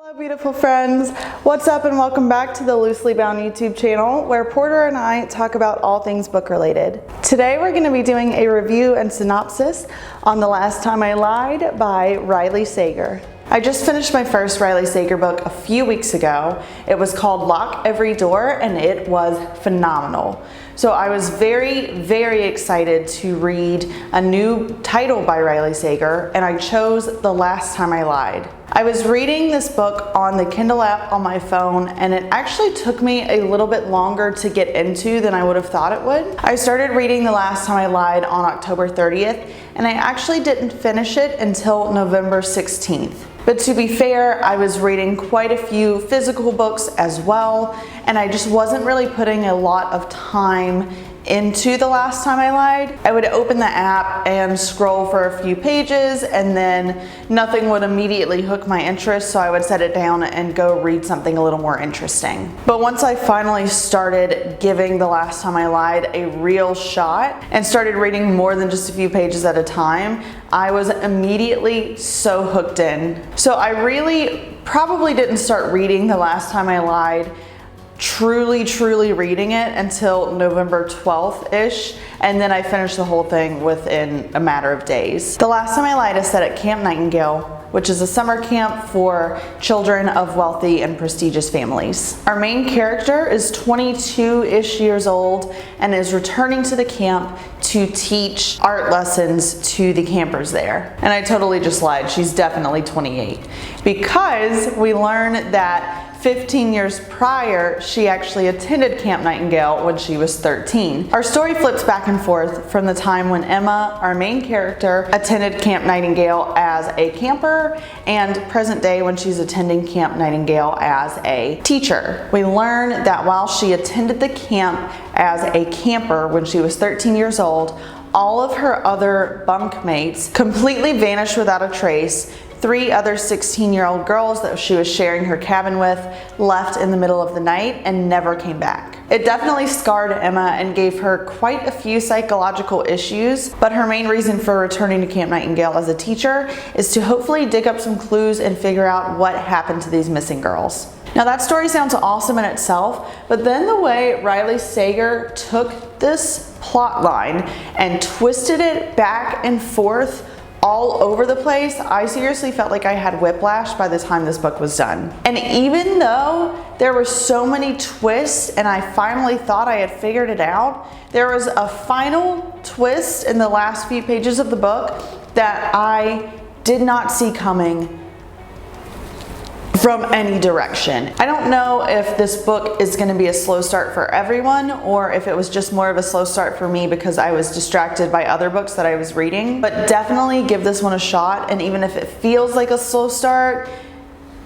Hello beautiful friends, what's up and welcome back to the Loosely Bound YouTube channel where Porter and I talk about all things book related. Today we're going to be doing a review and synopsis on The Last Time I Lied by Riley Sager. I just finished my first Riley Sager book a few weeks ago. It was called Lock Every Door and it was phenomenal. So I was very excited to read a new title by Riley Sager and I chose The Last Time I Lied. I was reading this book on the Kindle app on my phone and it actually took me a little bit longer to get into than I would have thought it would. I started reading The Last Time I Lied on October 30th and I actually didn't finish it until November 16th. But to be fair, I was reading quite a few physical books as well, and I just wasn't really putting a lot of time into The Last Time I Lied. I would open the app and scroll for a few pages and then nothing would immediately hook my interest, so I would set it down and go read something a little more interesting. But once I finally started giving The Last Time I Lied a real shot and started reading more than just a few pages at a time, I was immediately so hooked in. So I really probably didn't start reading The Last Time I Lied truly reading it until November 12th-ish, and then I finished the whole thing within a matter of days. The Last Time I Lied is set at Camp Nightingale, which is a summer camp for children of wealthy and prestigious families. Our main character is 22-ish years old and is returning to the camp to teach art lessons to the campers there. And I totally just lied, she's definitely 28. Because we learn that 15 years prior, she actually attended Camp Nightingale when she was 13. Our story flips back and forth from the time when Emma, our main character, attended Camp Nightingale as a camper and present day when she's attending Camp Nightingale as a teacher. We learn that while she attended the camp as a camper when she was 13 years old, all of her other bunkmates completely vanished without a trace. 3 other 16-year-old girls that she was sharing her cabin with left in the middle of the night and never came back. It definitely scarred Emma and gave her quite a few psychological issues, but her main reason for returning to Camp Nightingale as a teacher is to hopefully dig up some clues and figure out what happened to these missing girls. Now that story sounds awesome in itself, but then the way Riley Sager took this plot line and twisted it back and forth all over the place, I seriously felt like I had whiplash by the time this book was done. And even though there were so many twists and I finally thought I had figured it out, there was a final twist in the last few pages of the book that I did not see coming from any direction. I don't know if this book is going to be a slow start for everyone or if it was just more of a slow start for me because I was distracted by other books that I was reading, but definitely give this one a shot, and even if it feels like a slow start,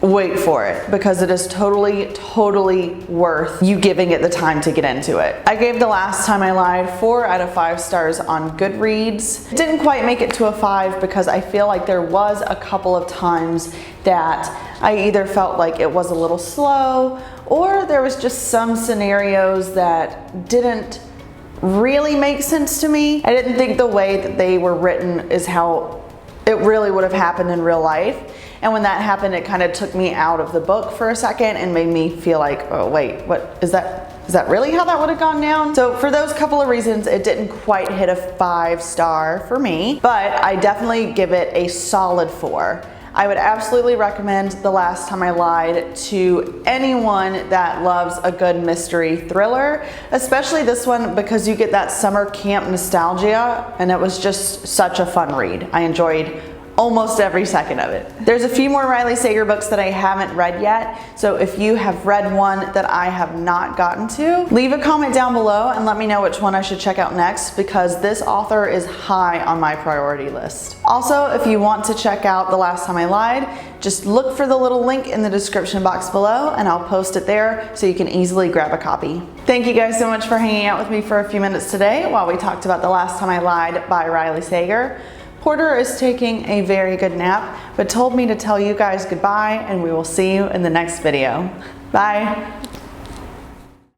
wait for it because it is totally worth you giving it the time to get into it. I gave The Last Time I Lied 4 out of 5 stars on Goodreads. It didn't quite make it to a 5 because I feel like there was a couple of times that I either felt like it was a little slow or there was just some scenarios that didn't really make sense to me. I didn't think the way that they were written is how it really would have happened in real life. And when that happened, it kind of took me out of the book for a second and made me feel like, oh wait, what is that? Is that really how that would have gone down? So for those couple of reasons, it didn't quite hit a 5-star for me, but I definitely give it a solid 4. I would absolutely recommend The Last Time I Lied to anyone that loves a good mystery thriller, especially this one because you get that summer camp nostalgia and it was just such a fun read. I enjoyed almost every second of it. There's a few more Riley Sager books that I haven't read yet, so if you have read one that I have not gotten to, leave a comment down below and let me know which one I should check out next because this author is high on my priority list. Also, if you want to check out The Last Time I Lied, just look for the little link in the description box below and I'll post it there so you can easily grab a copy. Thank you guys so much for hanging out with me for a few minutes today while we talked about The Last Time I Lied by Riley Sager. Porter is taking a very good nap, but told me to tell you guys goodbye and we will see you in the next video. Bye.